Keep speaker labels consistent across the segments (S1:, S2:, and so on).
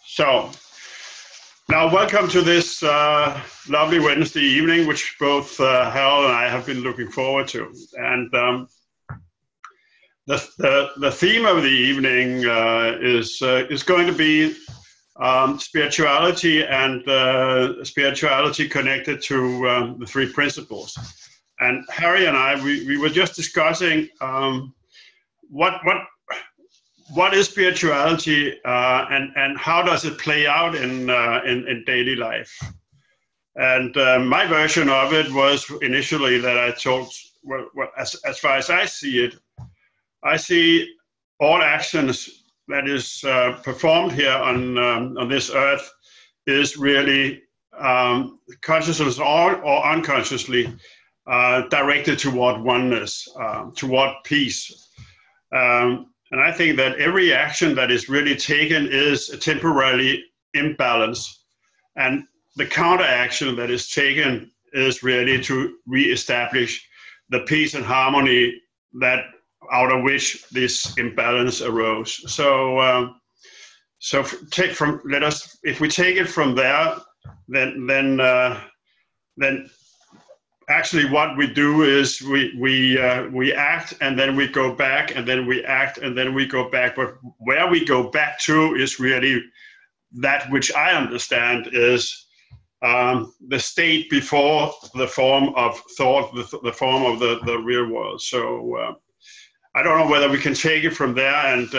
S1: So now welcome to this lovely Wednesday evening, which both Harold and I have been looking forward to. And the theme of the evening is going to be spirituality and spirituality connected to the three principles. And Harry and I, we were just discussing what is spirituality and how does it play out in daily life. And my version of it was initially that I told, well, as far as I see it, I see all actions that is performed here on this earth is really consciously or unconsciously directed toward oneness, toward peace. And I think that every action that is really taken is a temporary imbalance. And the counteraction that is taken is really to reestablish the peace and harmony that out of which this imbalance arose. So, if we take it from there, then actually what we do is we act and then we go back and then we act and then we go back. But where we go back to is really that which I understand is the state before the form of thought, the form of the real world. So I don't know whether we can take it from there and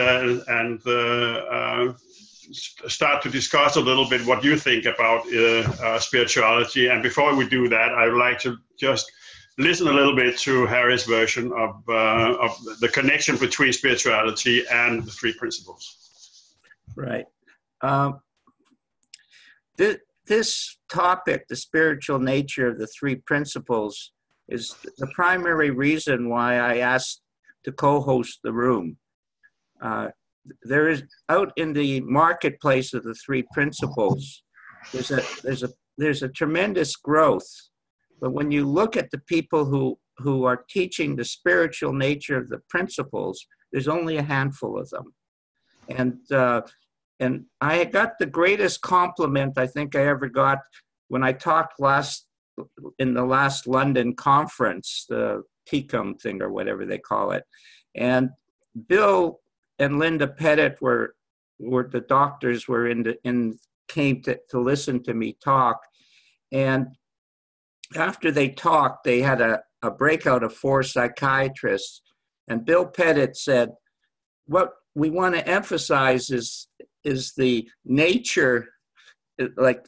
S1: start to discuss a little bit what you think about spirituality. And before we do that, I would like to just listen a little bit to Harry's version of the connection between spirituality and the three principles.
S2: Right. This topic, the spiritual nature of the three principles, is the primary reason why I asked to co-host the room. There is, out in the marketplace of the three principles, there's a tremendous growth. But when you look at the people who are teaching the spiritual nature of the principles, there's only a handful of them. And I got the greatest compliment I think I ever got when I talked in the last London conference, the TCOM thing or whatever they call it. And Bill and Linda Pettit were the doctors came to listen to me talk. And after they talked, they had a breakout of 4 psychiatrists. And Bill Pettit said, what we want to emphasize is the nature, like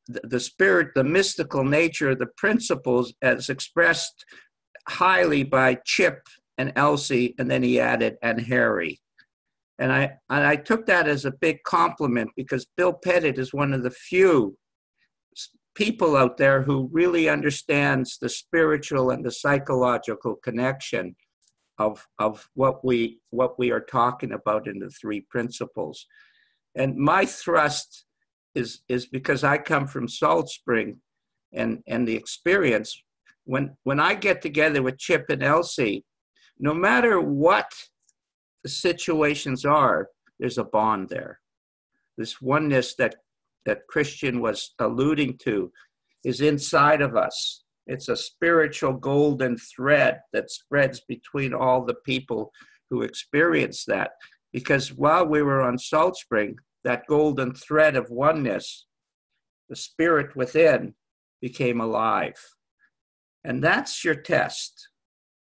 S2: the spirit, the mystical nature of the principles as expressed highly by Chip and Elsie, and then he added, and Harry. And I took that as a big compliment because Bill Pettit is one of the few people out there who really understands the spiritual and the psychological connection of what we are talking about in the three principles. And my thrust is because I come from Salt Spring and the experience. When I get together with Chip and Elsie, no matter what the situations are, there's a bond there. This oneness that Christian was alluding to is inside of us. It's a spiritual golden thread that spreads between all the people who experience that. Because while we were on Salt Spring, that golden thread of oneness, the spirit within, became alive. And that's your test.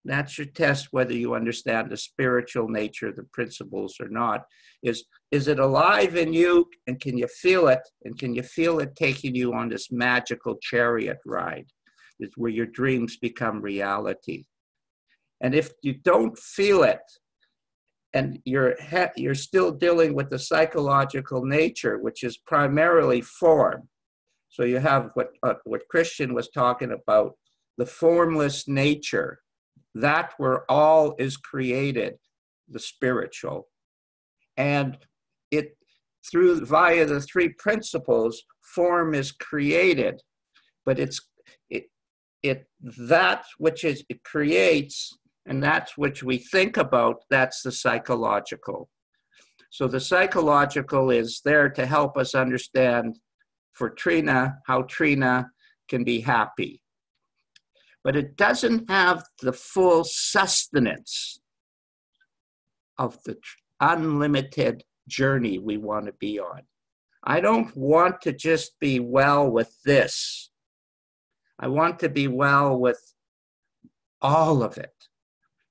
S2: That's your test whether you understand the spiritual nature of the principles or not. Is it alive in you, and can you feel it? And can you feel it taking you on this magical chariot ride? It's where your dreams become reality. And if you don't feel it, and you're still dealing with the psychological nature, which is primarily form. So you have what Christian was talking about, the formless nature, that where all is created, the spiritual. And via the three principles, form is created, but that which it creates, and that's which we think about, that's the psychological. So the psychological is there to help us understand for Trina, how Trina can be happy. But it doesn't have the full sustenance of the unlimited journey we want to be on. I don't want to just be well with this. I want to be well with all of it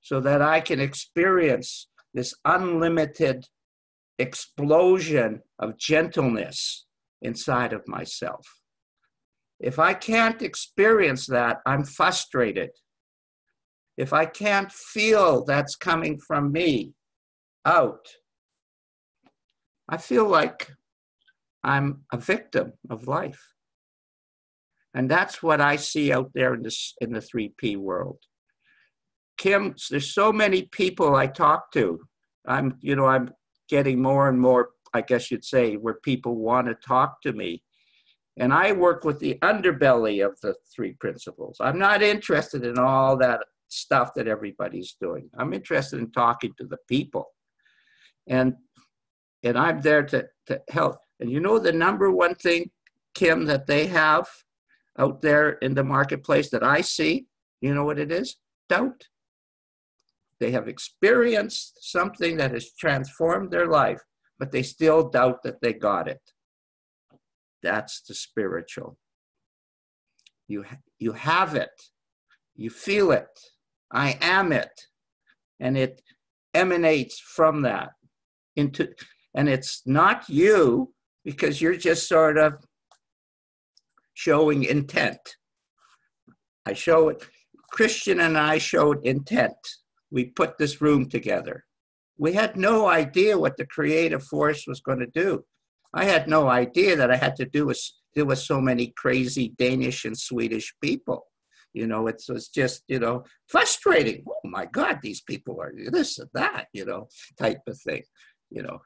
S2: so that I can experience this unlimited explosion of gentleness inside of myself. If I can't experience that, I'm frustrated. If I can't feel that's coming from me out, I feel like I'm a victim of life. And that's what I see out there in the 3P world. Kim, there's so many people I talk to. I'm getting more and more, I guess you'd say, where people want to talk to me. And I work with the underbelly of the 3 principles. I'm not interested in all that stuff that everybody's doing. I'm interested in talking to the people. And I'm there to help. And you know the number one thing, Kim, that they have out there in the marketplace that I see, you know what it is? Doubt. They have experienced something that has transformed their life, but they still doubt that they got it. That's the spiritual. You have it. You feel it. I am it. And it emanates from that and it's not you, because you're just sort of showing intent. I show it. Christian and I showed intent. We put this room together. We had no idea what the creative force was going to do. I had no idea that I had to deal with so many crazy Danish and Swedish people. It was just, frustrating. Oh my God, these people are this and that, type of thing.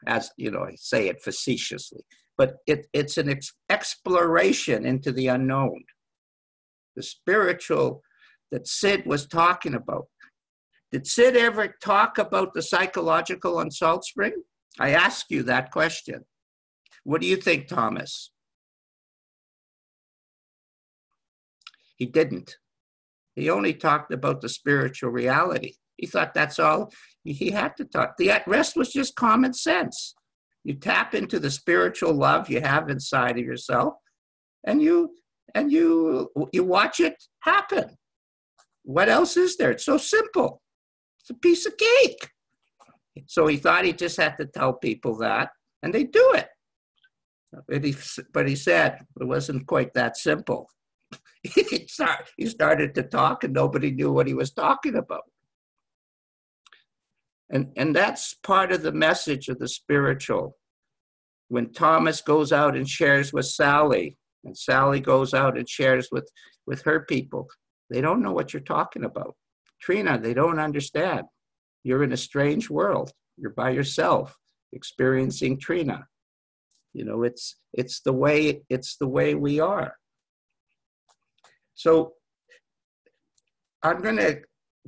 S2: As I say it facetiously, but it's an exploration into the unknown. The spiritual that Sid was talking about. Did Sid ever talk about the psychological on Salt Spring? I ask you that question. What do you think, Thomas? He didn't. He only talked about the spiritual reality. He thought that's all he had to talk. The rest was just common sense. You tap into the spiritual love you have inside of yourself, and you watch it happen. What else is there? It's so simple. It's a piece of cake. So he thought he just had to tell people that, and they do it. But he said it wasn't quite that simple. He started to talk, and nobody knew what he was talking about. And that's part of the message of the spiritual. When Thomas goes out and shares with Sally, and Sally goes out and shares with her people, they don't know what you're talking about. Trina, they don't understand. You're in a strange world. You're by yourself, experiencing Trina. It's the way we are. So I'm going to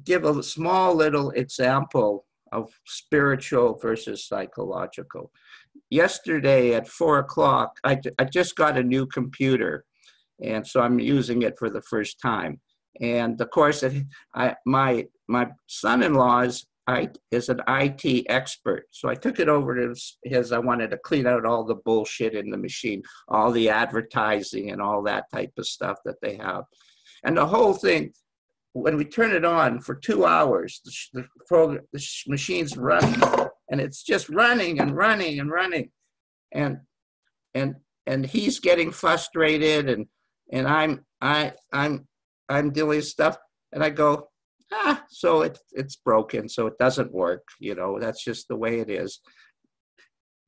S2: give a small little example of spiritual versus psychological. Yesterday at 4:00, I just got a new computer, and so I'm using it for the first time. And of course, my son-in-law is an IT expert, so I took it over to his. I wanted to clean out all the bullshit in the machine, all the advertising and all that type of stuff that they have, and the whole thing. When we turn it on for 2 hours, the machine's running, and it's just running and running and running, and he's getting frustrated, and I'm doing stuff, and I go, so it's broken, so it doesn't work, that's just the way it is.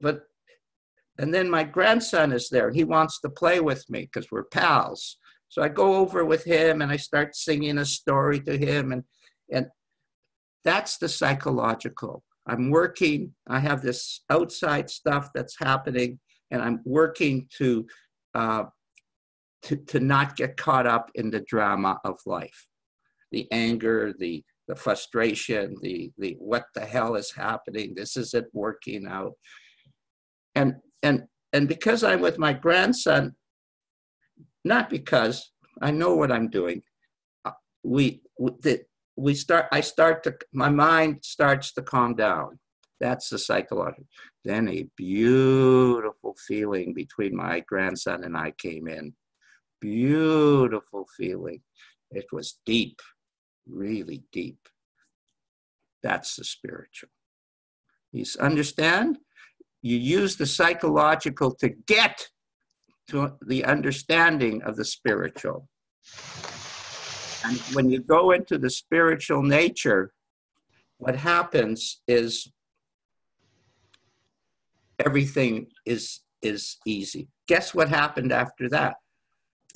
S2: And then my grandson is there, and he wants to play with me because we're pals. So I go over with him and I start singing a story to him, and that's the psychological. I'm working, I have this outside stuff that's happening, and I'm working to not get caught up in the drama of life. The anger, the frustration, the what the hell is happening, this isn't working out. And because I'm with my grandson, not because I know what I'm doing, my mind starts to calm down. That's the psychological. Then a beautiful feeling between my grandson and I came in. Beautiful feeling. It was deep, really deep. That's the spiritual. You understand? You use the psychological to get to the understanding of the spiritual. And when you go into the spiritual nature, what happens is everything is easy. Guess what happened after that?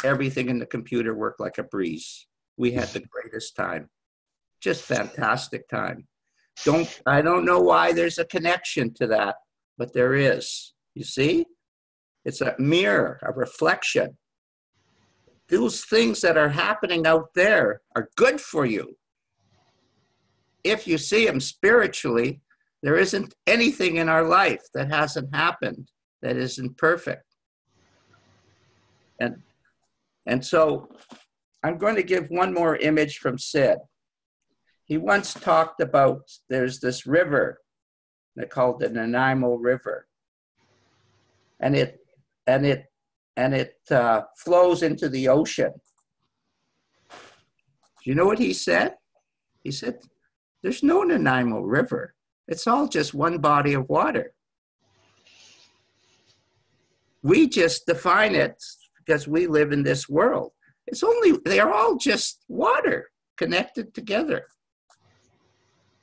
S2: Everything in the computer worked like a breeze. We had the greatest time. Just fantastic time. I don't know why there's a connection to that, but there is. You see? It's a mirror, a reflection. Those things that are happening out there are good for you. If you see them spiritually, there isn't anything in our life that hasn't happened that isn't perfect. And so I'm going to give one more image from Sid. He once talked about there's this river, they called the Nanaimo River, and it flows into the ocean. Do you know what he said? He said, there's no Nanaimo River. It's all just one body of water. We just define it because we live in this world. They're all just water connected together.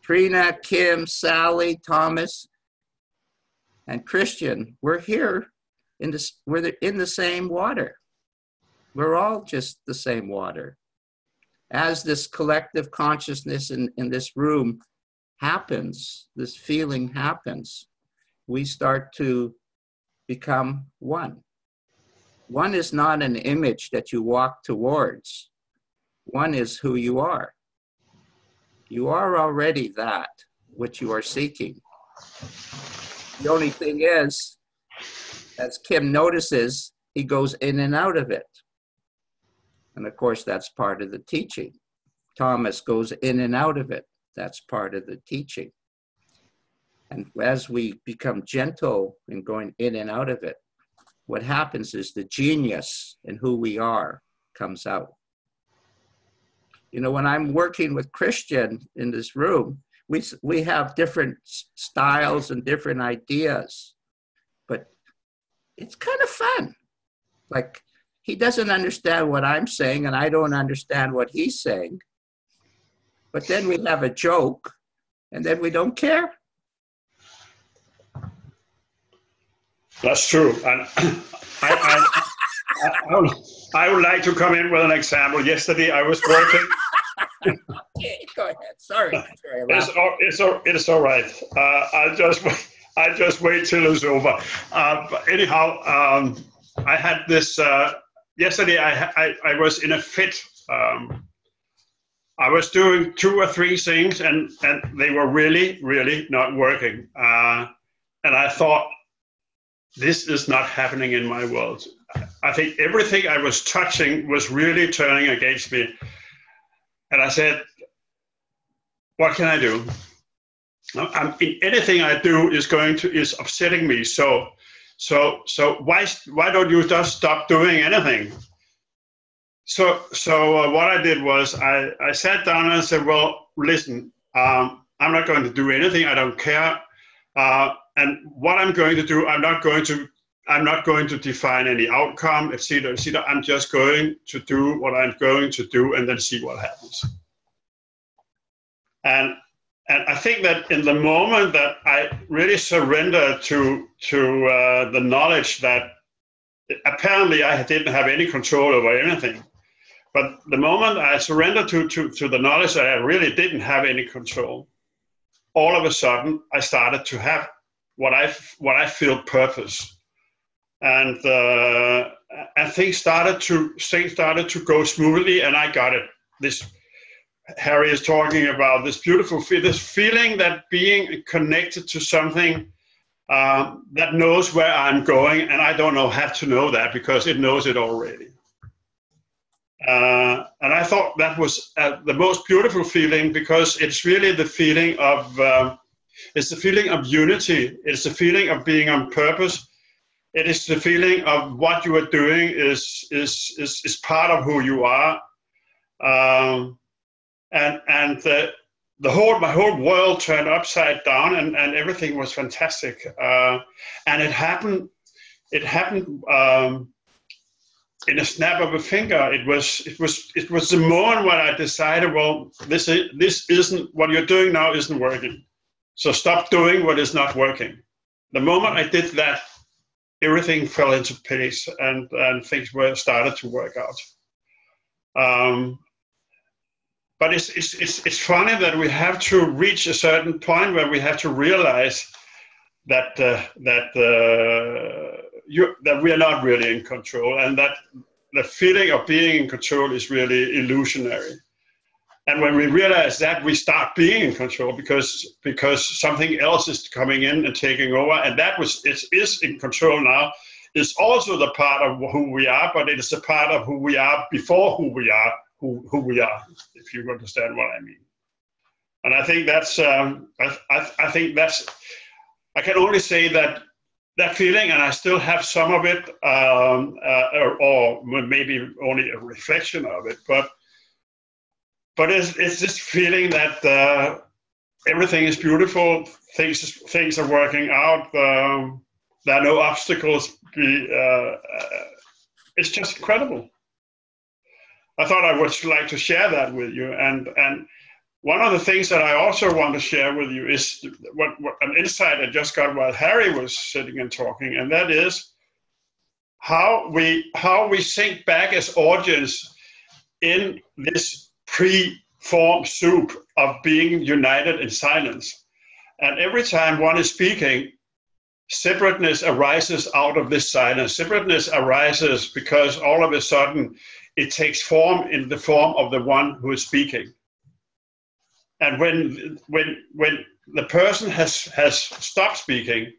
S2: Trina, Kim, Sally, Thomas, and Christian, we're here we're in the same water. We're all just the same water. As this collective consciousness in this room happens, this feeling happens, we start to become one. One is not an image that you walk towards. One is who you are. You are already that, which you are seeking. The only thing is, as Kim notices, he goes in and out of it. And of course, that's part of the teaching. Thomas goes in and out of it. That's part of the teaching. And as we become gentle in going in and out of it, what happens is the genius in who we are comes out. You know, when I'm working with Christian in this room, we have different styles and different ideas, but it's kind of fun. Like, he doesn't understand what I'm saying, and I don't understand what he's saying. But then we have a joke, and then we don't care.
S1: That's true. And I would like to come in with an example. Yesterday, I was working.
S2: Okay, go ahead. Sorry.
S1: It's all right. I'll just wait till it's over. But anyhow, I had this. Yesterday, I was in a fit. I was doing 2 or 3 things, and they were really, really not working. And I thought, this is not happening in my world. I think everything I was touching was really turning against me. And I said, what can I do? Anything I do is upsetting me. So why don't you just stop doing anything? So what I did was I sat down and I said, well, listen, I'm not going to do anything. I don't care. And what I'm going to do, I'm not going to define any outcome, etc., etc. I'm just going to do what I'm going to do and then see what happens. And I think that in the moment that I really surrendered to the knowledge that apparently I didn't have any control over anything, but the moment I surrendered to the knowledge that I really didn't have any control, all of a sudden I started to have what I feel purpose, and things started to go smoothly, and I got it. This Harry is talking about this beautiful this feeling that being connected to something that knows where I'm going, and I don't have to know that because it knows it already. And I thought that was the most beautiful feeling, because it's really the feeling of it's the feeling of unity. It's the feeling of being on purpose. It is the feeling of what you are doing is part of who you are, and my whole world turned upside down, and everything was fantastic. And it happened. It happened. In a snap of a finger. It was the moment when I decided, well, this isn't what you're doing now isn't working. So stop doing what is not working. The moment I did that, everything fell into place, and things started to work out. But it's funny that we have to reach a certain point where we have to realize that we are not really in control, and that the feeling of being in control is really illusionary. And when we realize that, we start being in control because something else is coming in and taking over, and that is in control now. It's also the part of who we are, but it is a part of who we are before who we are, who we are, if you understand what I mean. And I think that's I think that's, I can only say that feeling, and I still have some of it, or maybe only a reflection of it, but it's this feeling that everything is beautiful, things are working out, there are no obstacles. It's just incredible. I thought I would like to share that with you, and one of the things that I also want to share with you is what an insight I just got while Harry was sitting and talking, and that is how we sink back as audience in this pre-formed soup of being united in silence. And every time one is speaking, separateness arises out of this silence. Separateness arises because all of a sudden it takes form in the form of the one who is speaking. And when the person has stopped speaking,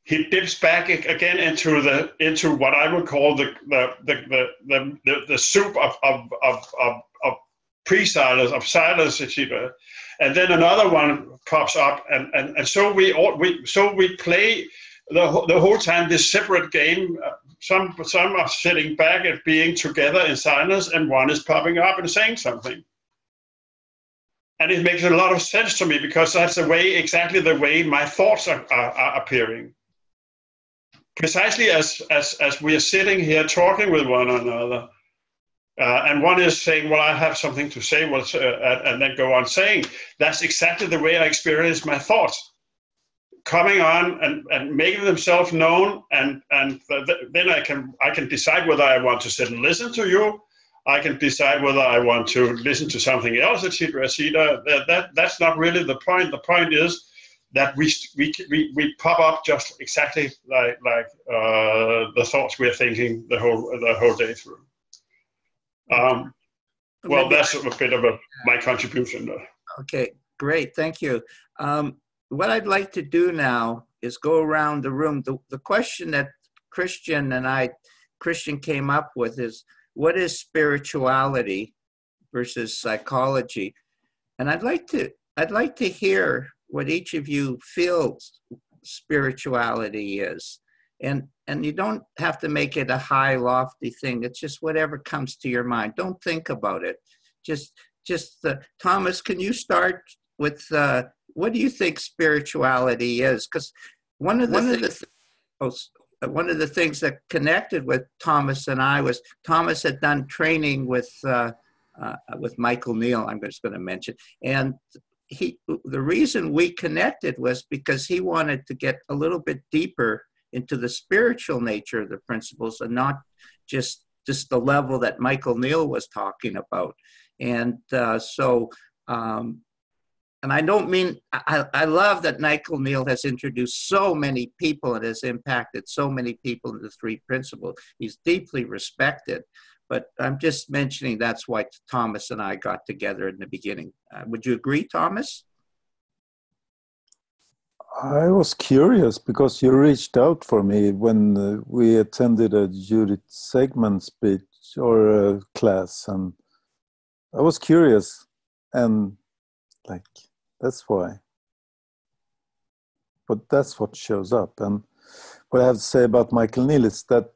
S1: he dips back again into what I would call the soup of pre-silence, of silence, etc. And then another one pops up, and so we play the whole time this separate game. Some are sitting back and being together in silence, and one is popping up and saying something. And it makes a lot of sense to me, because that's exactly the way my thoughts are appearing. Precisely as we are sitting here talking with one another, and one is saying, well, I have something to say, and then go on saying, that's exactly the way I experience my thoughts, coming on and making themselves known, and then I can decide whether I want to sit and listen to you. I can decide whether I want to listen to something else, etc., etc. That's not really the point. The point is that we pop up just exactly like the thoughts we're thinking the whole day through. Well, that's a bit of my contribution, though.
S2: Okay, great, thank you. What I'd like to do now is go around the room. The question that Christian came up with is, what is spirituality versus psychology? And I'd like to hear what each of you feels spirituality is. And you don't have to make it a high, lofty thing. It's just whatever comes to your mind. Don't think about it. Just Thomas, can you start with what do you think spirituality is? Because one of the things that connected with Thomas and I was Thomas had done training with Michael Neal, I'm just going to mention. And the reason we connected was because he wanted to get a little bit deeper into the spiritual nature of the principles, and not just the level that Michael Neal was talking about. And and I don't mean, I love that Michael Neal has introduced so many people and has impacted so many people in the three principles. He's deeply respected, but I'm just mentioning that's why Thomas and I got together in the beginning. Would you agree, Thomas?
S3: I was curious because you reached out for me when we attended a Judith Segman speech or a class, and I was curious, and like, that's why. But that's what shows up. And what I have to say about Michael Neal is that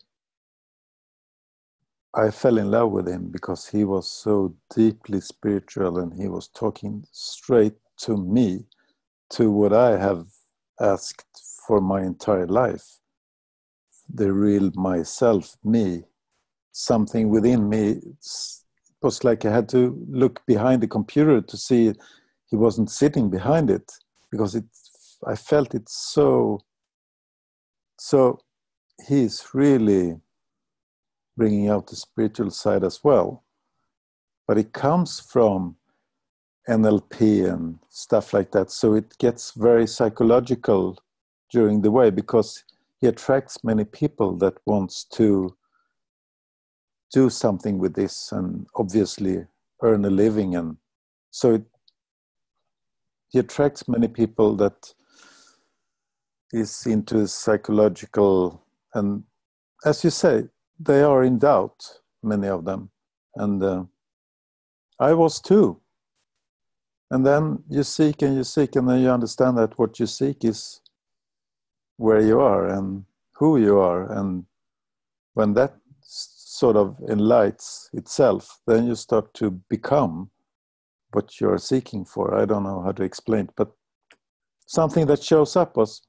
S3: I fell in love with him because he was so deeply spiritual, and he was talking straight to me, to what I have asked for my entire life. The real myself, me, something within me. It was like I had to look behind the computer to see he wasn't sitting behind it, because I felt it so he's really bringing out the spiritual side as well. But it comes from NLP and stuff like that. So it gets very psychological during the way, because he attracts many people that wants to do something with this and obviously earn a living. And so he attracts many people that is into psychological, and as you say, they are in doubt, many of them. And I was too. And then you seek and then you understand that what you seek is where you are and who you are. And when that sort of enlightens itself, then you start to become what you're seeking for. I don't know how to explain it, but something that shows up was,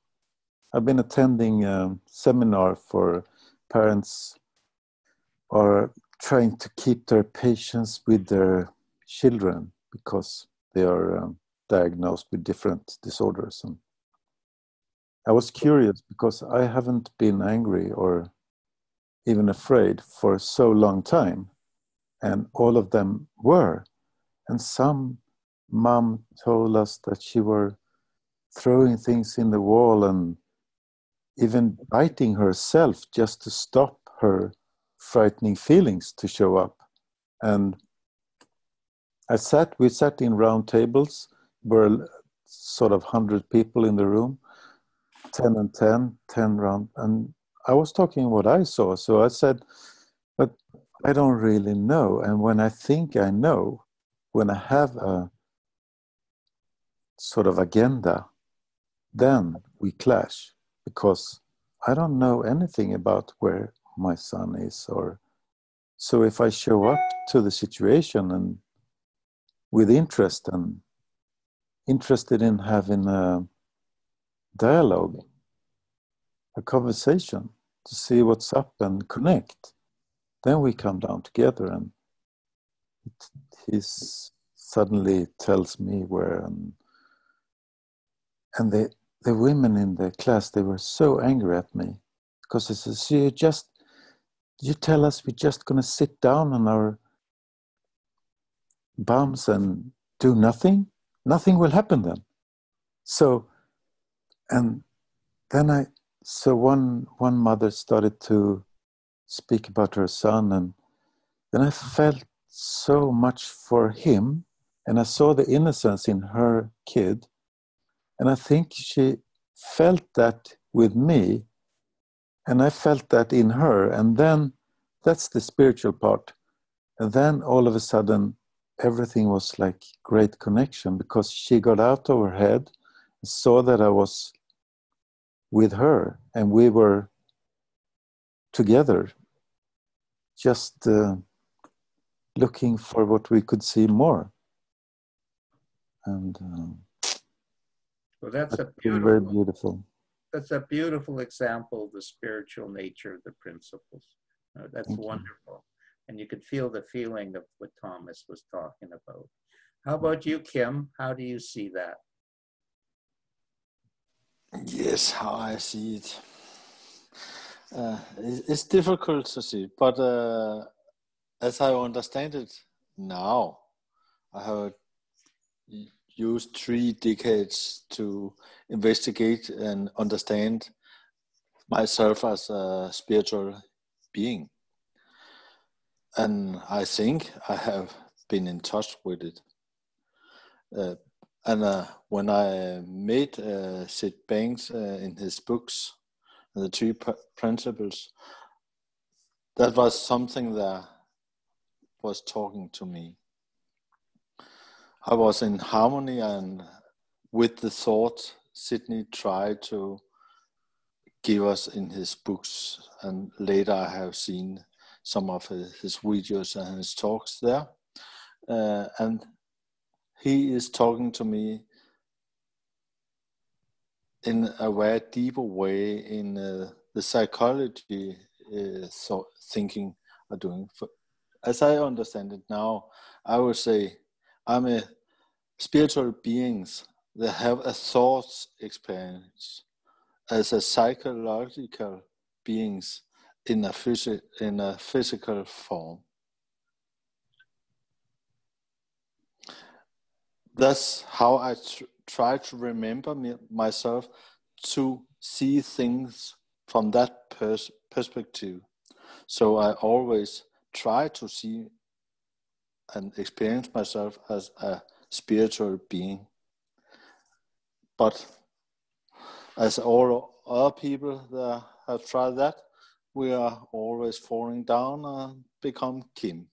S3: I've been attending a seminar for parents are trying to keep their patience with their children because they are diagnosed with different disorders. And I was curious because I haven't been angry or even afraid for so long time, and all of them were. And some mom told us that she were throwing things in the wall and even biting herself just to stop her frightening feelings to show up. And we sat in round tables, were sort of 100 people in the room, 10 and 10 round, and I was talking what I saw. So I said, but I don't really know. And when I think I know, when I have a sort of agenda, then we clash, because I don't know anything about where my son is. Or so if I show up to the situation and with interest and interested in having a dialogue, a conversation to see what's up and connect, then we come down together, and he suddenly tells me where. And the women in the class, they were so angry at me because they said, you tell us we're just going to sit down on our bums and do nothing? Nothing will happen then. So, and then one mother started to speak about her son, and then I felt so much for him, and I saw the innocence in her kid, and I think she felt that with me, and I felt that in her, and then that's the spiritual part. And then all of a sudden, everything was like great connection, because she got out of her head, saw that I was with her, and we were together, just looking for what we could see more. And
S2: well, that's
S3: very beautiful.
S2: That's a beautiful example of the spiritual nature of the principles. That's
S3: Thank
S2: wonderful. And you could feel the feeling of what Thomas was talking about. How about you, Kim? How do you see that?
S4: Yes, how I see it. It's difficult to see, but as I understand it now, I have used 3 decades to investigate and understand myself as a spiritual being. And I think I have been in touch with it. And when I met Sid Banks in his books, the Three Principles, that was something that was talking to me. I was in harmony and with the thought Sidney tried to give us in his books, and later I have seen some of his videos and his talks there, and he is talking to me in a very deeper way in the psychology thinking are doing. As I understand it now, I would say I'm a spiritual beings that have a thought experience as a psychological beings in a physical form. That's how I try to remember myself, to see things from that perspective. So I always try to see and experience myself as a spiritual being. But as all other people that have tried that, we are always falling down and become Kim.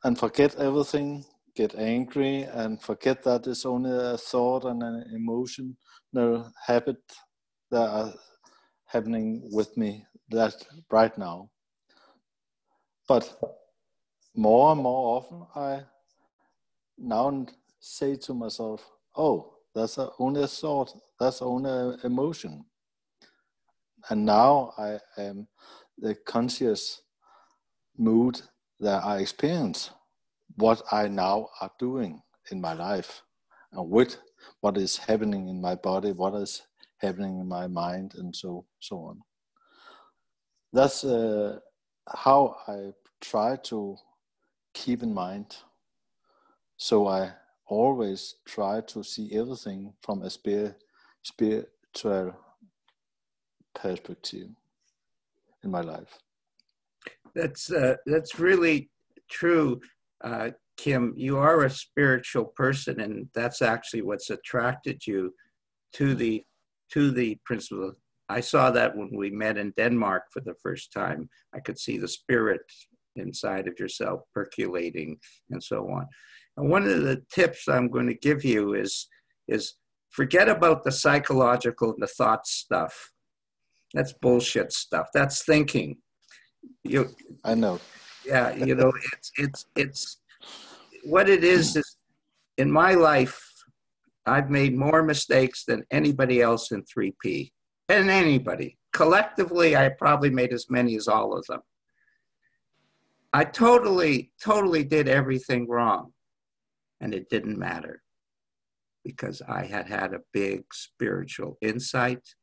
S4: And forget everything, get angry, and forget that it's only a thought and an emotional habit that are happening with me that right now. But more and more often, I now say to myself, oh, that's only a thought, that's only an emotion. And now I am the conscious mood that I experience what I now are doing in my life, and with what is happening in my body, what is happening in my mind, and so on. That's how I try to keep in mind. So I always try to see everything from a spiritual perspective in my life.
S2: That's really true, Kim. You are a spiritual person, and that's actually what's attracted you to the principle. I saw that when we met in Denmark for the first time. I could see the spirit inside of yourself percolating and so on. And one of the tips I'm going to give you is forget about the psychological and the thought stuff. That's bullshit stuff. That's thinking.
S4: I know.
S2: Yeah, it's what it is in my life, I've made more mistakes than anybody else in 3P. And anybody. Collectively, I probably made as many as all of them. I totally did everything wrong. And it didn't matter, because I had a big spiritual insight,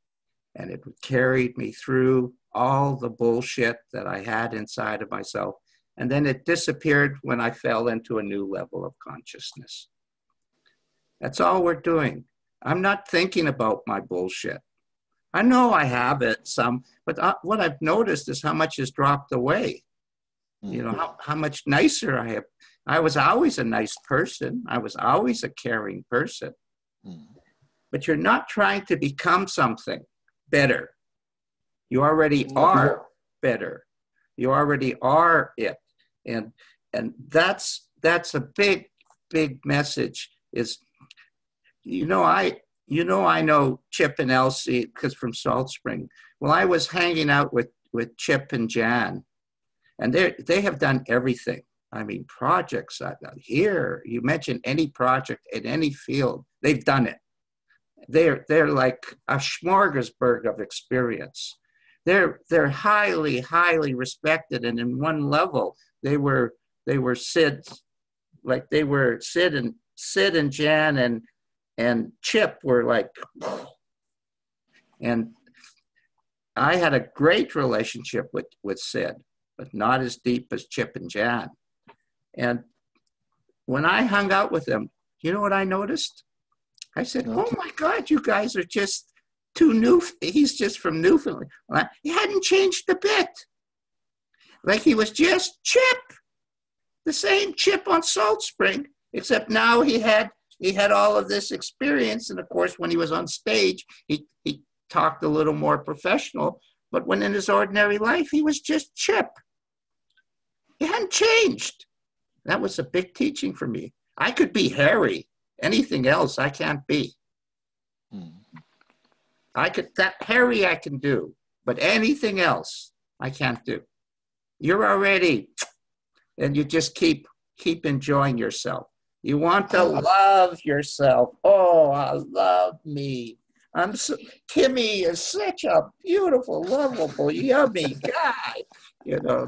S2: and it carried me through all the bullshit that I had inside of myself. And then it disappeared when I fell into a new level of consciousness. That's all we're doing. I'm not thinking about my bullshit. I know I have it some, but what I've noticed is how much has dropped away. Mm-hmm. You know, how much nicer I have. I was always a nice person. I was always a caring person. Mm-hmm. But you're not trying to become something better. You already are better. You already are it. And that's a big message. Is, I know Chip and Elsie, because from Salt Spring. Well, I was hanging out with Chip and Jan, and they have done everything. I mean, projects here. You mention any project in any field, they've done it. They're like a smorgasbord of experience. They're highly respected, and in one level, they were Sid, like they were Sid and Jan and Chip were like, and I had a great relationship with Sid, but not as deep as Chip and Jan. And when I hung out with them, you know what I noticed? I said, oh my God, you guys are just too new. He's just from Newfoundland. He hadn't changed a bit. Like he was just Chip, the same Chip on Salt Spring, except now he had he had all of this experience. And of course, when he was on stage, he talked a little more professional. But when in his ordinary life, he was just Chip. He hadn't changed. That was a big teaching for me. I could be Harry. Anything else I can't be. Harry I can do, but anything else I can't do. You're already, and you just keep enjoying yourself. You want to love yourself. Oh, I love me. Timmy is such a beautiful, lovable, yummy guy,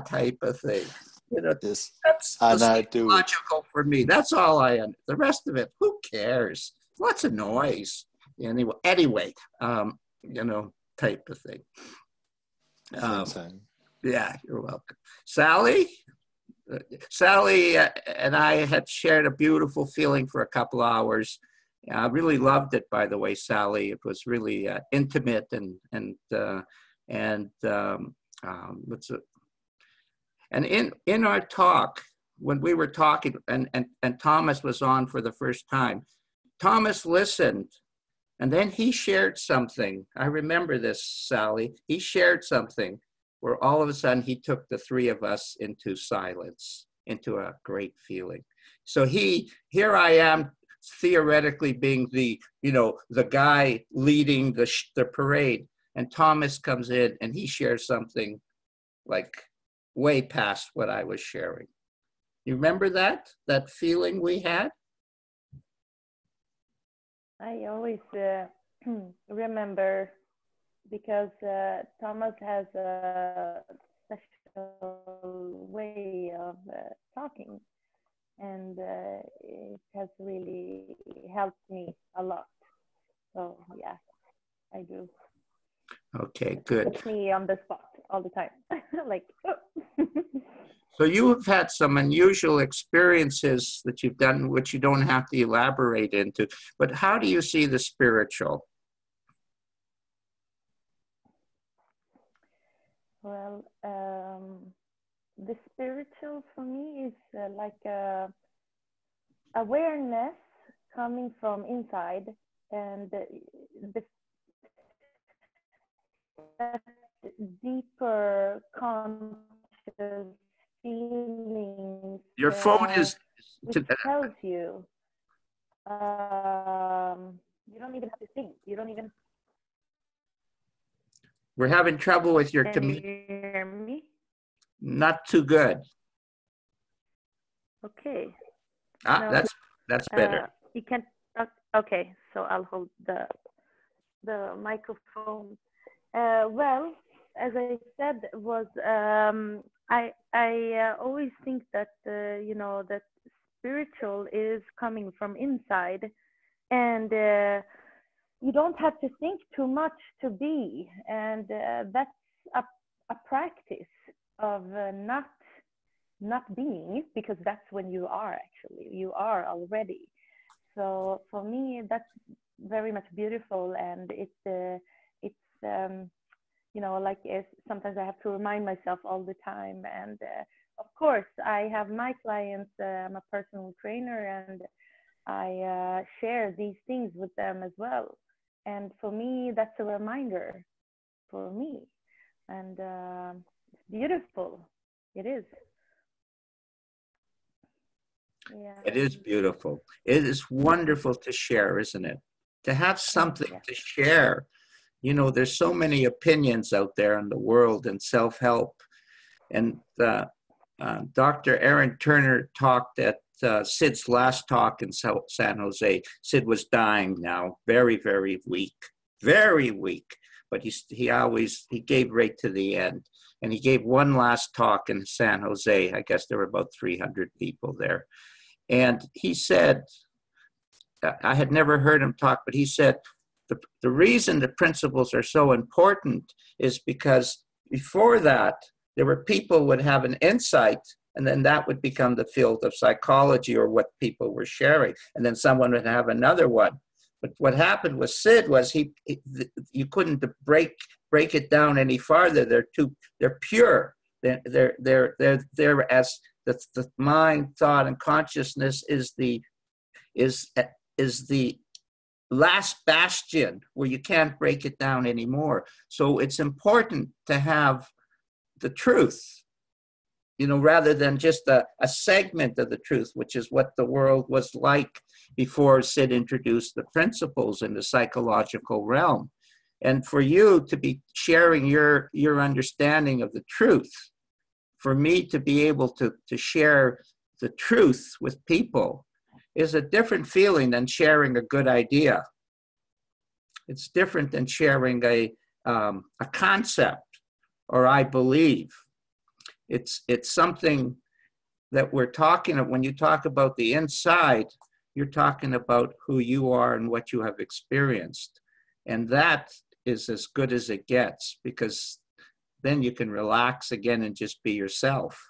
S2: type of thing.
S4: Yes.
S2: That's
S4: and I do
S2: logical for me. That's all I am. The rest of it, who cares? Lots of noise. Anyway, type of thing. Yeah, you're welcome. Sally and I had shared a beautiful feeling for a couple hours. I really loved it, by the way, Sally. It was really intimate and in our talk, when we were talking, and Thomas was on for the first time, Thomas listened, and then he shared something. I remember this, Sally. He shared something where all of a sudden he took the three of us into silence, into a great feeling. So here I am, theoretically being the guy leading the parade, and Thomas comes in and he shares something like way past what I was sharing. You remember that feeling we had?
S5: I always remember, because Thomas has a special way of talking, and it has really helped me a lot. So yeah, I do.
S2: Okay, good.
S5: It puts me on the spot all the time. Like, oh.
S2: So you have had some unusual experiences that you've done, which you don't have to elaborate into, but how do you see the spiritual?
S5: Well, the spiritual for me is like a awareness coming from inside, and the deeper conscious feelings.
S2: Your phone is
S5: which tells you you don't even have to think. You don't even.
S2: We're having trouble with your
S5: communication. Can you hear me?
S2: Not too good.
S5: Okay.
S2: No, that's better.
S5: You can. Okay, so I'll hold the microphone. Well, as I said, was I always think that that spiritual is coming from inside, and you don't have to think too much to be, and that's a practice of not being, because that's when you are already. So for me, that's very much beautiful, and it's sometimes I have to remind myself all the time. And of course, I have my clients. I'm a personal trainer, and I share these things with them as well. And for me, that's a reminder for me. And it's beautiful. It is. Yeah.
S2: It is beautiful. It is wonderful to share, isn't it? To have something to share. There's so many opinions out there in the world and self-help. And Dr. Aaron Turner talked at Sid's last talk in San Jose. Sid was dying now, very, very weak, but he gave right to the end. And he gave one last talk in San Jose. I guess there were about 300 people there. And he said, I had never heard him talk, but he said, the reason the principles are so important is because before that, there were people would have an insight, and then that would become the field of psychology or what people were sharing. And then someone would have another one. But what happened with Sid was you couldn't break it down any farther. They're pure. They're as the mind, thought, and consciousness is is the last bastion where you can't break it down anymore. So it's important to have the truth, you know, rather than just a segment of the truth, which is what the world was like before Sid introduced the principles in the psychological realm. And for you to be sharing your understanding of the truth, for me to be able to share the truth with people is a different feeling than sharing a good idea. It's different than sharing a concept or I believe. It's something that we're talking about. When you talk about the inside, you're talking about who you are and what you have experienced. And that is as good as it gets, because then you can relax again and just be yourself,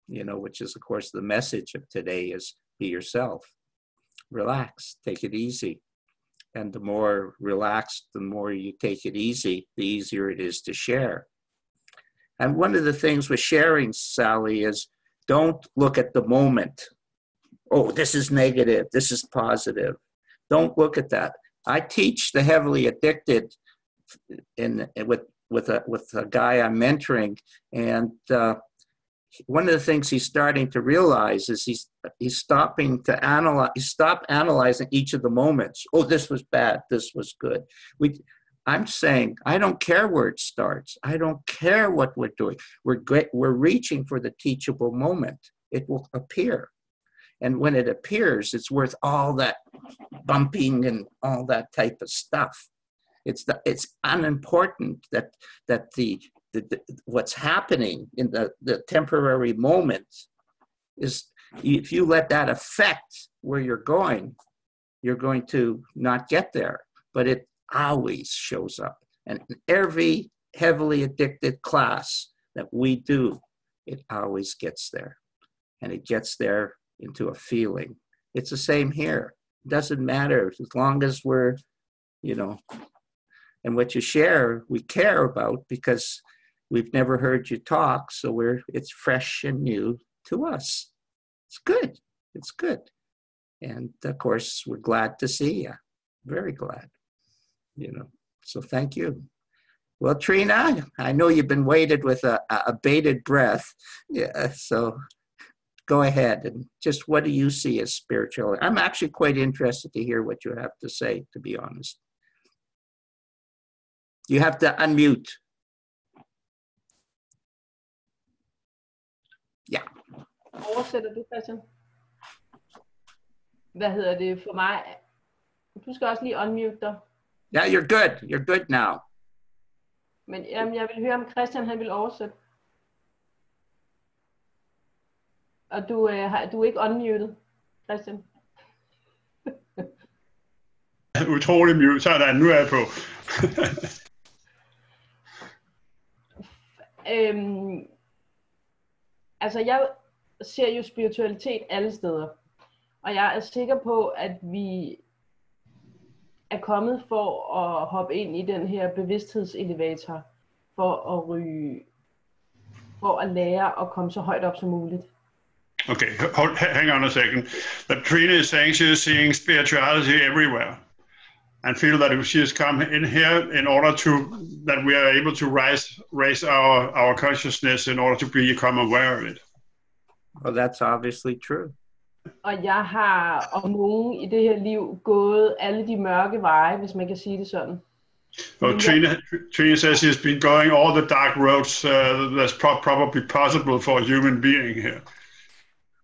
S2: you know, which is, of course, the message of today is be yourself. Relax, take it easy. And the more relaxed, the more you take it easy, the easier it is to share. And one of the things with sharing, Sally, is don't look at the moment. Oh, this is negative, this is positive. Don't look at that. I teach the heavily addicted with a guy I'm mentoring, and one of the things he's starting to realize is he's stopping to analyze. He stopped analyzing each of the moments. Oh, this was bad. This was good. I'm saying I don't care where it starts. I don't care what we're doing. We're reaching for the teachable moment. It will appear, and when it appears, it's worth all that bumping and all that type of stuff. It's unimportant that the what's happening in the temporary moment is, if you let that affect where you're going to not get there. But it always shows up. And in every heavily addicted class that we do, it always gets there. And it gets there into a feeling. It's the same here. It doesn't matter as long as we're, you know, and what you share, we care about because we've never heard you talk, so it's fresh and new to us. It's good. It's good. And of course, we're glad to see you. Very glad. You know, so thank you. Well, Trina, I know you've been waited with a bated breath. Yeah, so go ahead and just what do you see as spiritual? I'm actually quite interested to hear what you have to say, to be honest. You have to unmute. Ja.
S6: Oversætter du, Christian? Hvad hedder det for mig? Du skal også lige unmute dig.
S2: Yeah, you're good. You're good now.
S6: Men jeg vil høre, om Christian han vil oversætte. Og du er ikke unmuted, Christian.
S1: Utrolig mute. Sådan, nu er jeg på.
S6: Altså, jeg ser jo spiritualitet alle steder. Og jeg er sikker på, at vi er kommet for at hoppe ind i den her bevidsthedselevator, for at lære at komme så højt op som muligt.
S1: Okay, hang on a second. That Trina is saying she is seeing spirituality everywhere, and feel that if she has come in here in order that we are able to raise our consciousness in order to become aware of it.
S2: Well, that's obviously true.
S6: Og jeg har om nogen i det her liv gået alle de mørke veje, hvis man kan sige det sådan.
S1: Well, Trina says she's been going all the dark roads that's probably possible for a human being here.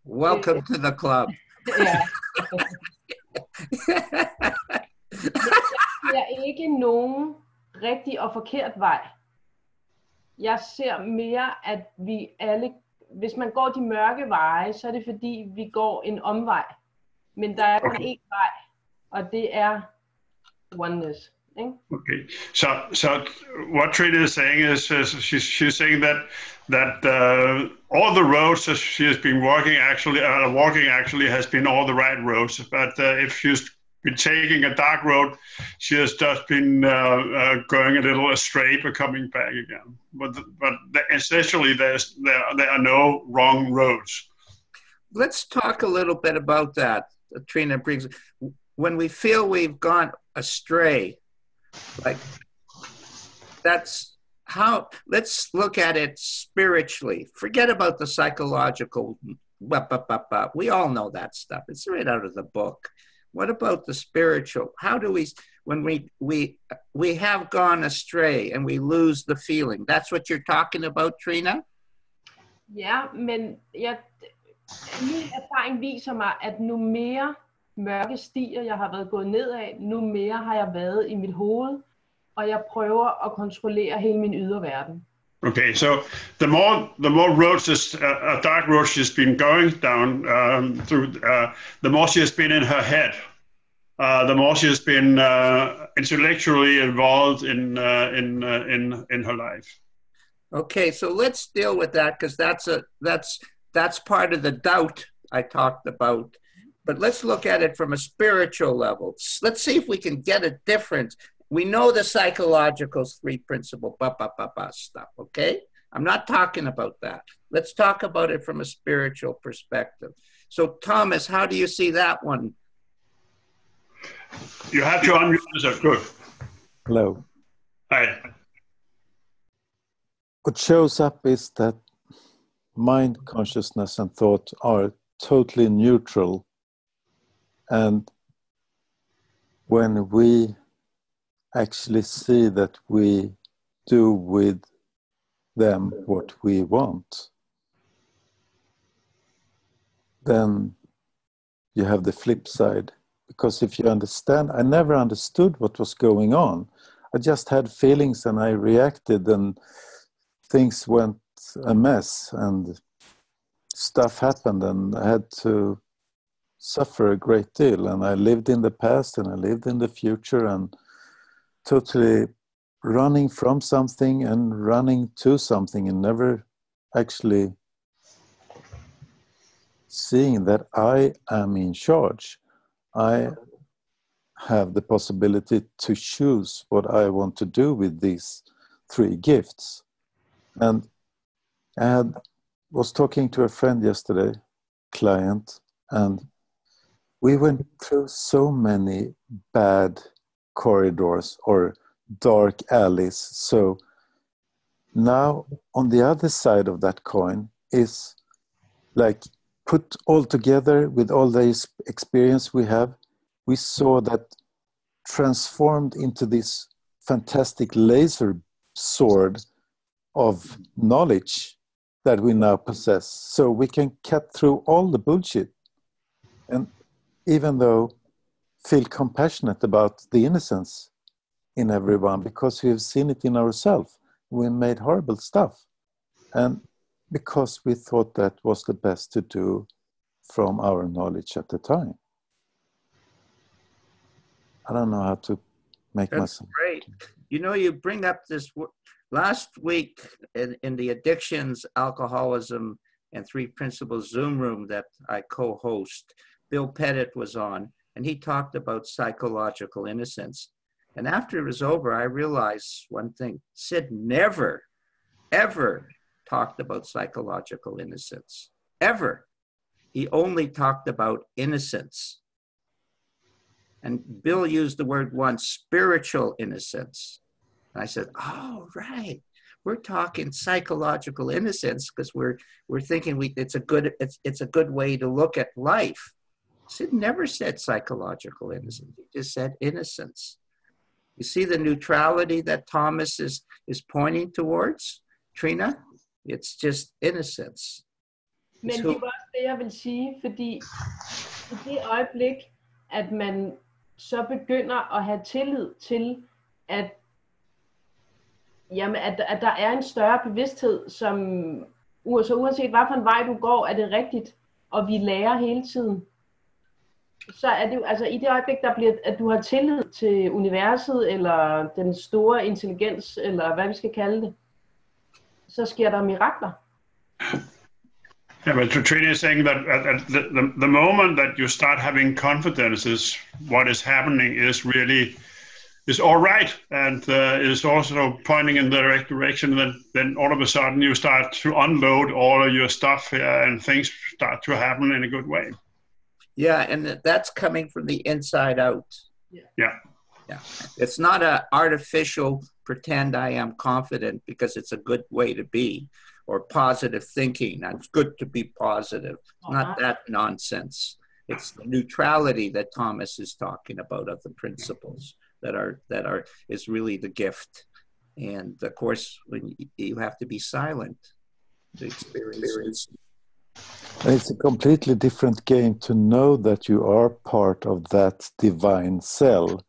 S2: Welcome to the club.
S6: Ja. Jeg ser ikke nogen rigtig og forkert vej. Jeg ser mere, at vi alle, hvis man går de mørke veje, så er det fordi, vi går en omvej. Men der er kun én vej, og det er oneness.
S1: Okay, so what Trina is saying is she's saying that all the roads that she has been walking actually has been all the right roads. But if she's been taking a dark road, she has just been going a little astray, but coming back again. But essentially, there are no wrong roads.
S2: Let's talk a little bit about that. Trina brings. when we feel we've gone astray, like that's how, let's look at it spiritually. Forget about the psychological, we all know that stuff. It's right out of the book. What about the spiritual? How do we, when we have gone astray and we lose the feeling? That's what you're talking about, Trina?
S6: Ja, men min erfaring viser mig, at nu mere mørke stier jeg har været gået nedad, nu mere har jeg været i mit hoved, og jeg prøver at kontrollere hele min ydre verden.
S1: Okay, so the more roads dark road she's been going down through, the more she has been in her head, the more she has been intellectually involved in her life.
S2: Okay, so let's deal with that, because that's part of the doubt I talked about. But let's look at it from a spiritual level. Let's see if we can get a difference. We know the psychological three principle stuff, okay? I'm not talking about that. Let's talk about it from a spiritual perspective. So Thomas, how do you see that one?
S1: You have to unmute yourself. Good.
S3: Hello.
S1: Hi.
S3: What shows up is that mind, consciousness, and thought are totally neutral. And when we actually see that we do with them what we want, then you have the flip side. Because if you understand, I never understood what was going on. I just had feelings and I reacted, and things went a mess and stuff happened, and I had to suffer a great deal. And I lived in the past and I lived in the future, and totally running from something and running to something, and never actually seeing that I am in charge. I have the possibility to choose what I want to do with these three gifts. And I was talking to a friend yesterday, client, and we went through so many bad corridors or dark alleys. So now on the other side of that coin is like put all together with all the experience we have, we saw that transformed into this fantastic laser sword of knowledge that we now possess. So we can cut through all the bullshit, and even though feel compassionate about the innocence in everyone, because we have seen it in ourselves. We made horrible stuff, and because we thought that was the best to do from our knowledge at the time. I don't know how to make myself.
S2: Great. You know, you bring up this last week in the addictions, alcoholism, and Three Principles Zoom room that I co-host. Bill Pettit was on, and he talked about psychological innocence. And after it was over, I realized one thing. Sid never, ever talked about psychological innocence. Ever. He only talked about innocence. And Bill used the word once, spiritual innocence. And I said, oh, right. We're talking psychological innocence because we're thinking it's a good way to look at life. Sid never said psychological innocence. He just said innocence. You see the neutrality that Thomas is pointing towards, Trina? It's just innocence.
S6: Men det var også det, jeg vil sige, fordi i det øjeblik, at man så begynder at have tillid til, at der er en større bevidsthed, som så uanset hvad for en vej du går, er det rigtigt, og vi lærer hele tiden. Så er det jo, altså i det øjeblik, der bliver, at du har tillid til universet, eller den store intelligens, eller hvad vi skal kalde det, så sker der mirakler.
S1: Yeah, but Trina is saying that at the moment that you start having confidence is what is happening is all right, and is also pointing in the right direction. Then all of a sudden you start to unload all of your stuff here, and things start to happen in a good way.
S2: Yeah, and that's coming from the inside out.
S1: Yeah.
S2: Yeah. It's not an artificial pretend I am confident because it's a good way to be, or positive thinking. It's good to be positive. It's not that nonsense. It's the neutrality that Thomas is talking about of the principles that is really the gift. And of course, when you have to be silent to experience.
S3: And it's a completely different game to know that you are part of that divine cell.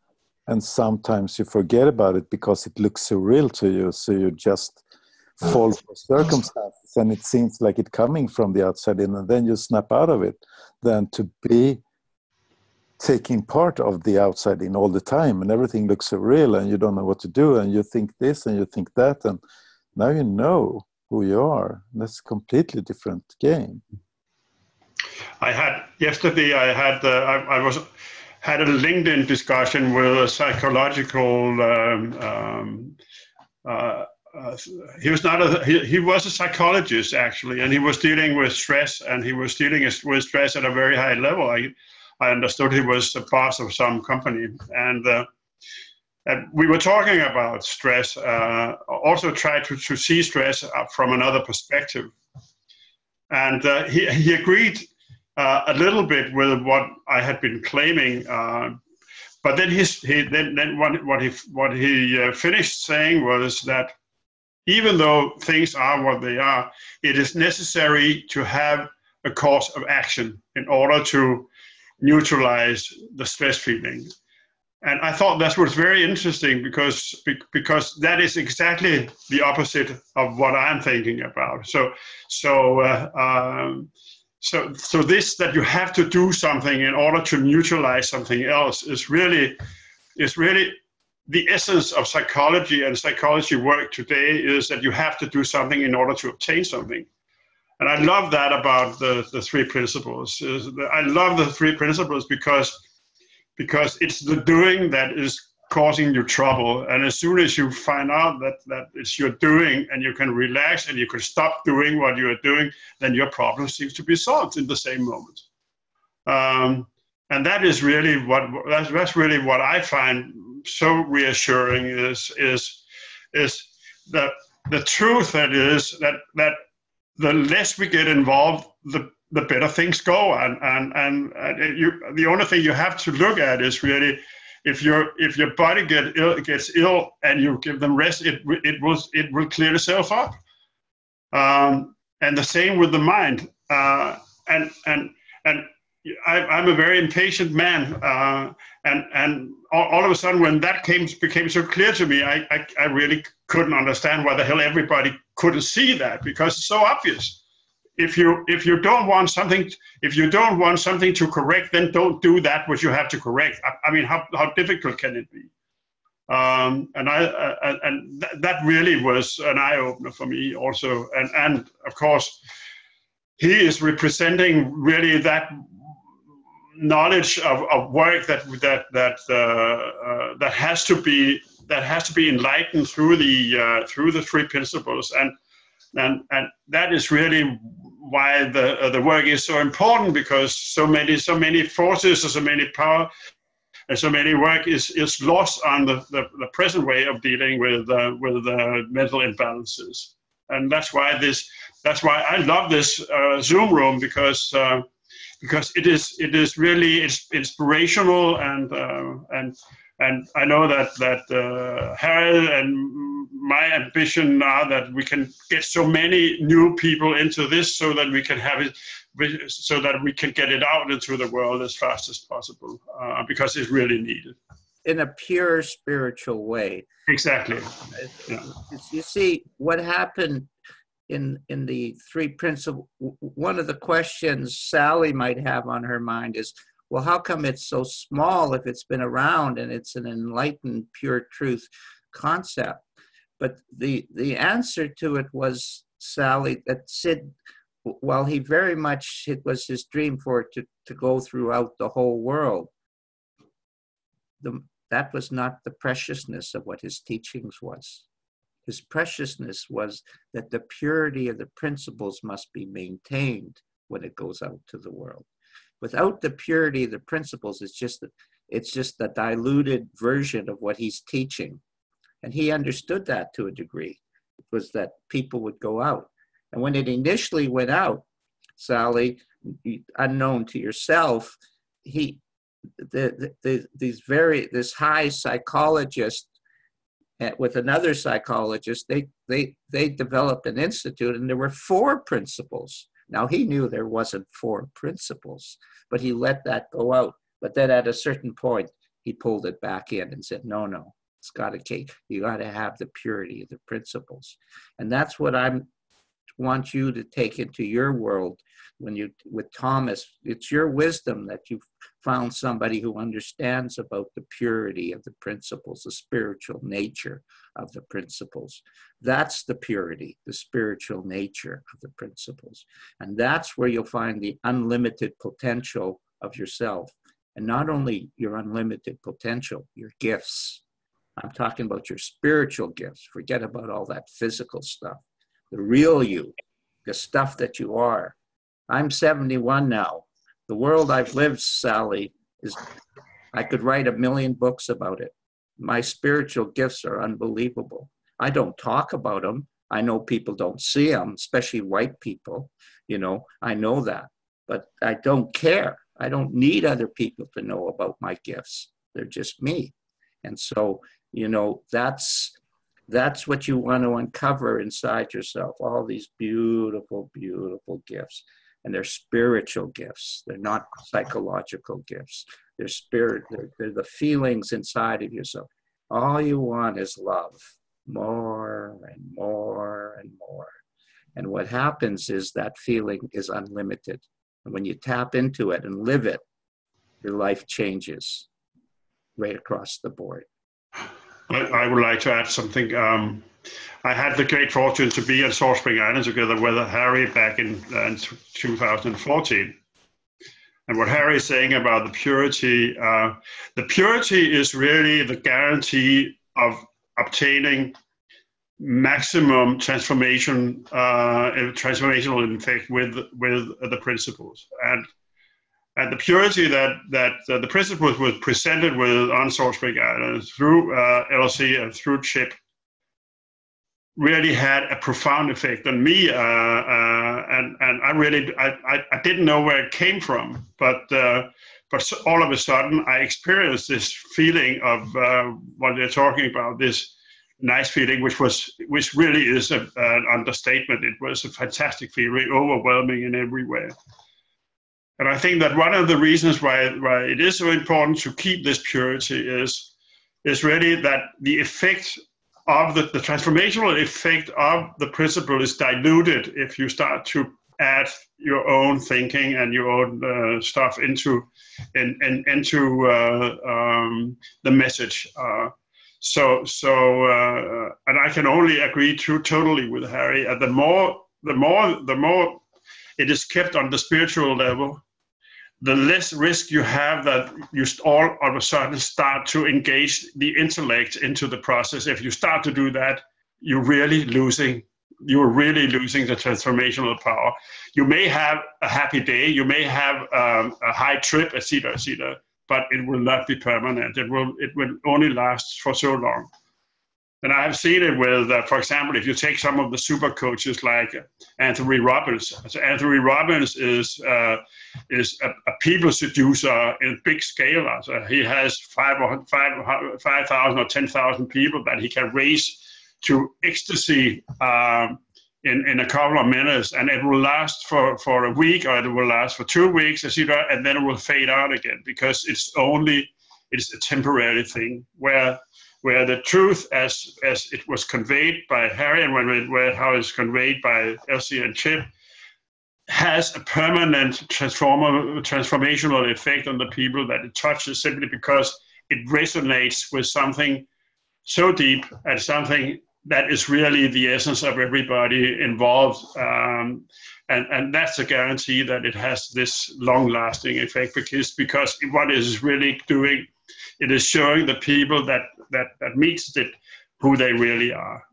S3: And sometimes you forget about it because it looks so real to you. So you just fall for circumstances and it seems like it's coming from the outside in, and then you snap out of it. Than to be taking part of the outside in all the time and everything looks so real and you don't know what to do and you think this and you think that, and now you know who you are. That's a completely different game.
S1: Yesterday I had a LinkedIn discussion with a psychological he was a psychologist actually, and he was dealing with stress, and he was dealing with stress at a very high level. I understood he was the boss of some company, and we were talking about stress, also tried to see stress from another perspective. And he agreed a little bit with what I had been claiming, but then what he finished saying was that even though things are what they are, it is necessary to have a course of action in order to neutralize the stress feeling. And I thought that was very interesting because that is exactly the opposite of what I'm thinking about. So this, that you have to do something in order to neutralize something else, is really the essence of psychology and psychology work today, is that you have to do something in order to obtain something. And I love that about the three principles. I love the three principles because it's the doing that is causing you trouble. And as soon as you find out that it's your doing, and you can relax and you can stop doing what you are doing, then your problem seems to be solved in the same moment. And that is really that's really what I find so reassuring is the truth that is that the less we get involved, the better things go. And the only thing you have to look at is really, if your body gets ill and you give them rest, it will clear itself up. And the same with the mind. And I'm a very impatient man, and all of a sudden, when that became so clear to me, I really couldn't understand why the hell everybody couldn't see that, because it's so obvious. If you don't want something to correct, then don't do that which you have to correct. I mean, how difficult can it be? And that really was an eye opener for me also. And of course, he is representing really that knowledge of work that has to be enlightened through the three principles, and that is really why the work is so important, because so many forces, so many power, and so many work is lost on the present way of dealing with mental imbalances. And that's why I love this Zoom room, because it is really inspirational, and I know that Harald and my ambition are that we can get so many new people into this, so that we can have it, so that we can get it out into the world as fast as possible, because it's really needed.
S2: In a pure spiritual way.
S1: Exactly. Yeah.
S2: You see, what happened in the three principles, one of the questions Sally might have on her mind is, well, how come it's so small if it's been around and it's an enlightened, pure truth concept? But the answer to it was, Sally, that Sid, while he very much, it was his dream for it to go throughout the whole world, that was not the preciousness of what his teachings was. His preciousness was that the purity of the principles must be maintained when it goes out to the world. Without the purity of the principles, it's just the diluted version of what he's teaching. And he understood that to a degree. It was that people would go out. And when it initially went out, Sally, unknown to yourself, this high psychologist with another psychologist, they developed an institute, and there were 4 principles. Now, he knew there wasn't 4 principles, but he let that go out. But then at a certain point, he pulled it back in and said, no, it's got to, you got to have the purity of the principles. And that's what I want you to take into your world with Thomas. It's your wisdom that you've found somebody who understands about the purity of the principles, the spiritual nature of the principles. That's the purity, the spiritual nature of the principles. And that's where you'll find the unlimited potential of yourself. And not only your unlimited potential, your gifts. I'm talking about your spiritual gifts. Forget about all that physical stuff. The real you, the stuff that you are. I'm 71 now. The world I've lived, Sally, I could write 1 million books about it. My spiritual gifts are unbelievable. I don't talk about them. I know people don't see them, especially white people. I know that. But I don't care. I don't need other people to know about my gifts. They're just me. And so, that's what you want to uncover inside yourself, all these beautiful, beautiful gifts. And they're spiritual gifts. They're not psychological gifts. They're the feelings inside of yourself. All you want is love, more and more and more. And what happens is that feeling is unlimited. And when you tap into it and live it, your life changes right across the board.
S1: I would like to add something. I had the great fortune to be at Salt Spring Island together with Harry back in 2014. And what Harry is saying about the purity is really the guarantee of obtaining maximum transformational effect with the principles. And the purity that the principles was presented with on Salt Spring Island through LC and through Chip really had a profound effect on me, and I didn't know where it came from, but all of a sudden I experienced this feeling of what they're talking about, this nice feeling, which really is an understatement. It was a fantastic feeling, overwhelming in every way. And I think that one of the reasons why it is so important to keep this purity is really that the effect of the transformational effect of the principle is diluted if you start to add your own thinking and your own stuff into the message. And I can only agree totally with Harry. The more it is kept on the spiritual level, the less risk you have that you all of a sudden start to engage the intellect into the process. If you start to do that, you're really losing the transformational power. You may have a happy day, you may have a high trip, etc., but it will not be permanent. It will only last for so long. And I have seen it with, for example, if you take some of the super coaches like Anthony Robbins. So Anthony Robbins is a people seducer in big scale. So he has 5,000 or 10,000 people that he can raise to ecstasy in a couple of minutes, and it will last for a week, or it will last for 2 weeks, etc., and then it will fade out again because it's a temporary thing where the truth, as it was conveyed by Harry and how it's conveyed by Elsie and Chip, has a permanent transformational effect on the people that it touches, simply because it resonates with something so deep and something that is really the essence of everybody involved. And that's a guarantee that it has this long-lasting effect, because what it is really doing, it is showing the people that meets it who they really are.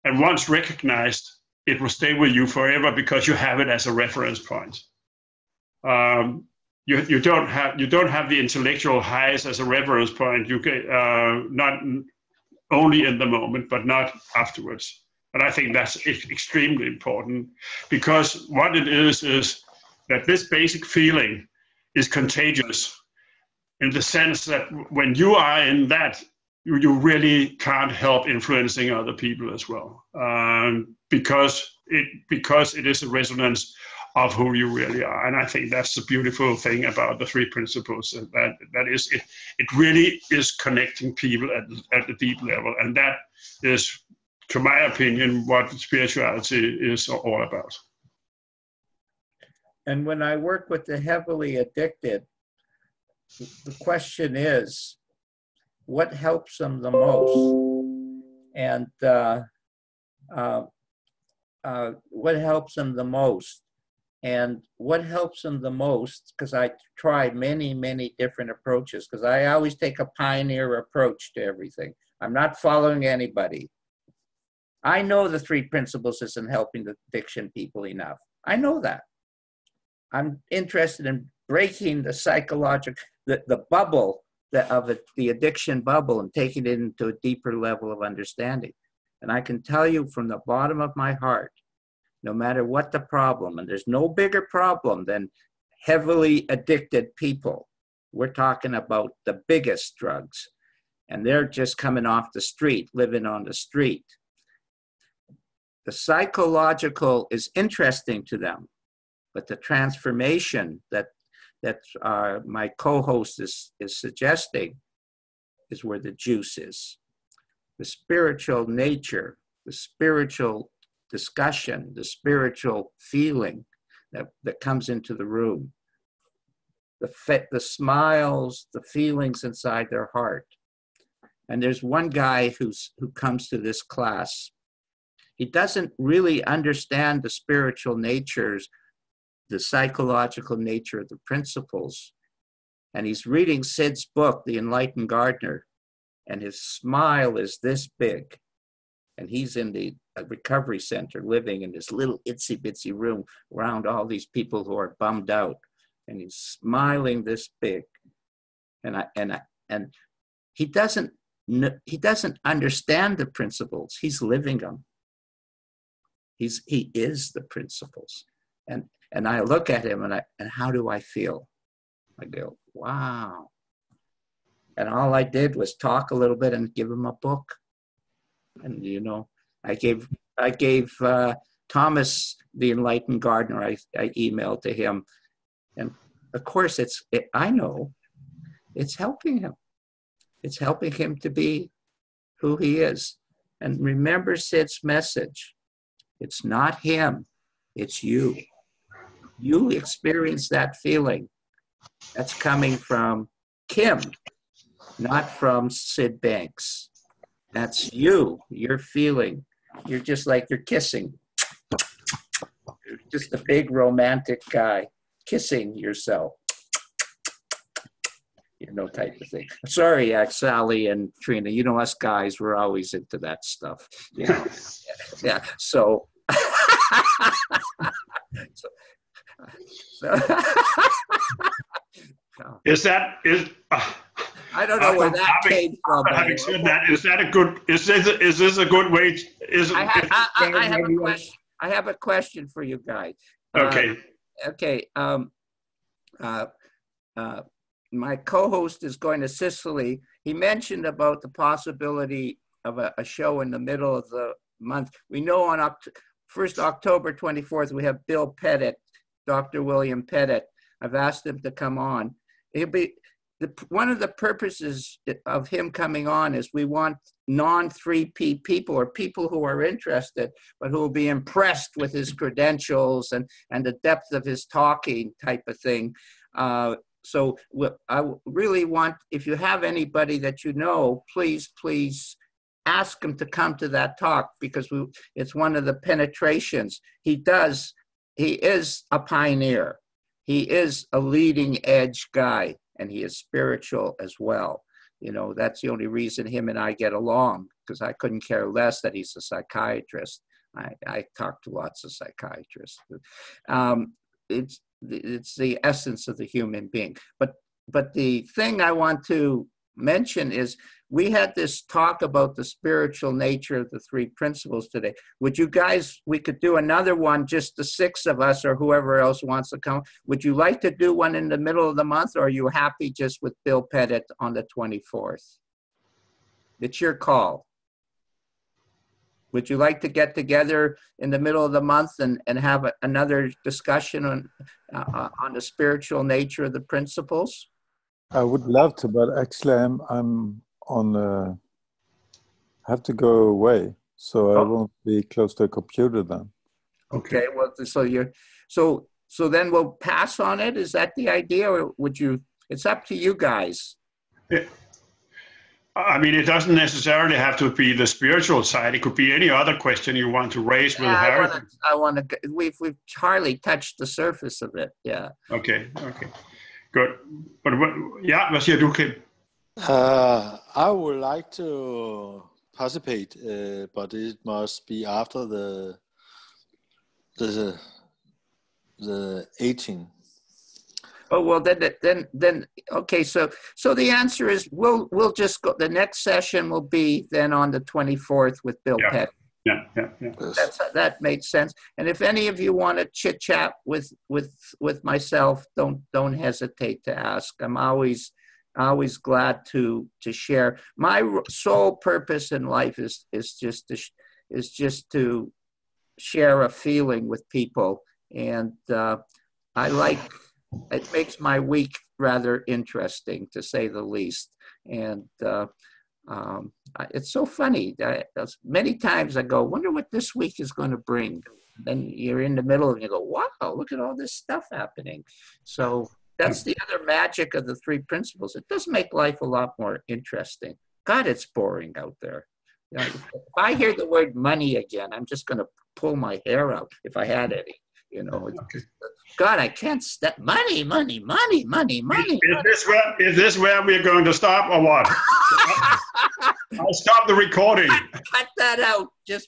S1: And once recognized, it will stay with you forever because you have it as a reference point. you don't have the intellectual highs as a reference point. You get not only in the moment, but not afterwards. And I think that's extremely important, because what it is that this basic feeling is contagious, in the sense that when you are in that, you really can't help influencing other people as well, because it is a resonance of who you really are. And I think that's the beautiful thing about the three principles, that is it really is connecting people at the deep level, and that is, to my opinion, what spirituality is all about.
S2: And when I work with the heavily addicted, the question is, what helps them the most? And what helps them the most? And what helps them the most, because I tried many, many different approaches, because I always take a pioneer approach to everything. I'm not following anybody. I know the three principles isn't helping the addiction people enough. I know that. I'm interested in breaking the psychological, the bubble of it, the addiction bubble, and taking it into a deeper level of understanding. And I can tell you from the bottom of my heart, no matter what the problem, and there's no bigger problem than heavily addicted people. We're talking about the biggest drugs, and they're just coming off the street, living on the street. The psychological is interesting to them, but the transformation that my co-host is suggesting is where the juice is. The spiritual nature, the spiritual discussion, the spiritual feeling that comes into the room, the smiles, the feelings inside their heart. And there's one guy who comes to this class. He doesn't really understand the spiritual natures, the psychological nature of the principles. And he's reading Sid's book, The Enlightened Gardener, and his smile is this big. And he's in the recovery center, living in this little itsy bitsy room around all these people who are bummed out. And he's smiling this big. And he doesn't understand the principles. He's living them. He is the principles. And I look at him and how do I feel? I go, wow. And all I did was talk a little bit and give him a book. And, you know, I gave Thomas, the Enlightened Gardener, I emailed to him. And of course, I know it's helping him. It's helping him to be who he is. And remember Sid's message. It's not him, it's you. You experience that feeling. That's coming from Kim, not from Sid Banks. That's you. You're feeling. You're just like you're kissing. You're just a big romantic guy kissing yourself. You know, type of thing. Sorry, Sally and Trina. You know, us guys, we're always into that stuff. You know, yeah. So.
S1: Is that
S2: I don't know where that came from.
S1: Having said that, is this a good way?
S2: I have a question for you guys.
S1: Okay.
S2: My co-host is going to Sicily. He mentioned about the possibility of a show in the middle of the month. We know on October 24th, we have Bill Pettit, Dr. William Pettit. I've asked him to come on. It'll be one of the purposes of him coming on is we want non-3P people, or people who are interested, but who will be impressed with his credentials and the depth of his talking type of thing. So I really want, if you have anybody that you know, please ask him to come to that talk, because it's one of the penetrations. He is a pioneer. He is a leading edge guy, and he is spiritual as well. You know, that's the only reason him and I get along, because I couldn't care less that he's a psychiatrist. I talk to lots of psychiatrists. it's the essence of the human being. But the thing I want to mention is we had this talk about the spiritual nature of the three principles today. Would you guys, we could do another one, just the 6 of us or whoever else wants to come. Would you like to do one in the middle of the month, or are you happy just with Bill Pettit on the 24th? It's your call. Would you like to get together in the middle of the month and have another discussion on the spiritual nature of the principles?
S3: I would love to, but actually I'm on I have to go away, so I won't be close to a computer then.
S2: Okay, well, so then we'll pass on it. Is that the idea, or would you? It's up to you guys.
S1: I mean, it doesn't necessarily have to be the spiritual side. It could be any other question you want to raise with Harry.
S2: I want to. We've hardly touched the surface of it. Yeah.
S1: Okay. Good. But hvad siger du, Kim?
S4: I would like to participate, but it must be after the 18.
S2: Oh, well, then okay. So the answer is we'll just go. The next session will be then on the 24th with Bill Pettit.
S1: Yeah.
S2: That makes sense. And if any of you want to chit chat with myself, don't hesitate to ask. I'm always glad to share. My sole purpose in life is just to share a feeling with people, and it makes my week rather interesting, to say the least. And it's so funny. Many times I go, wonder what this week is going to bring. Then you're in the middle and you go, wow, look at all this stuff happening. So that's the other magic of the three principles. It does make life a lot more interesting. God, it's boring out there. You know, if I hear the word money again, I'm just going to pull my hair out if I had any. You know, God, I can't stop. Money.
S1: Is this where we're going to stop or what? I'll stop the recording.
S2: Cut that out. Just